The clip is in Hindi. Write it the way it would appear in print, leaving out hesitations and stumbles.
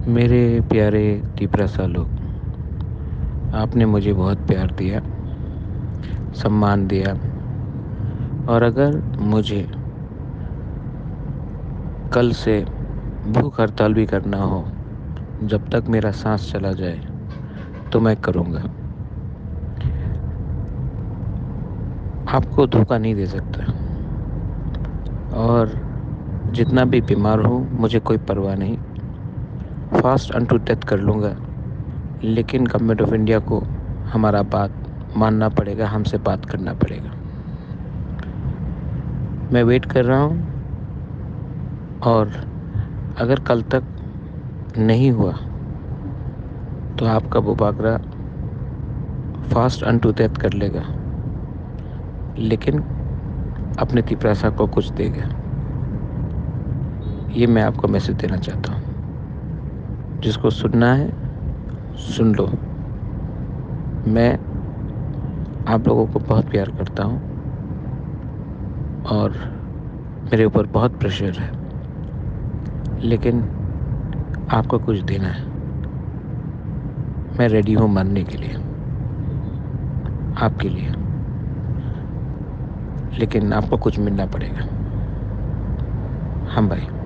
मेरे प्यारे तीपरा लोग, आपने मुझे बहुत प्यार दिया, सम्मान दिया। और अगर मुझे कल से भूख हड़ताल भी करना हो, जब तक मेरा सांस चला जाए, तो मैं करूँगा। आपको धोखा नहीं दे सकता। और जितना भी बीमार हूँ, मुझे कोई परवाह नहीं। फास्ट अनटू डेथ कर लूँगा, लेकिन गवर्नमेंट ऑफ इंडिया को हमारा बात मानना पड़ेगा, हमसे बात करना पड़ेगा। मैं वेट कर रहा हूँ, और अगर कल तक नहीं हुआ तो आपका बुबागरा फास्ट अनटू डेथ कर लेगा, लेकिन अपने तिपरासा को कुछ देगा। ये मैं आपको मैसेज देना चाहता हूँ। जिसको सुनना है सुन लो। मैं आप लोगों को बहुत प्यार करता हूँ, और मेरे ऊपर बहुत प्रेशर है, लेकिन आपको कुछ देना है। मैं रेडी हूँ मरने के लिए, आपके लिए, लेकिन आपको कुछ मिलना पड़ेगा। हम भाई।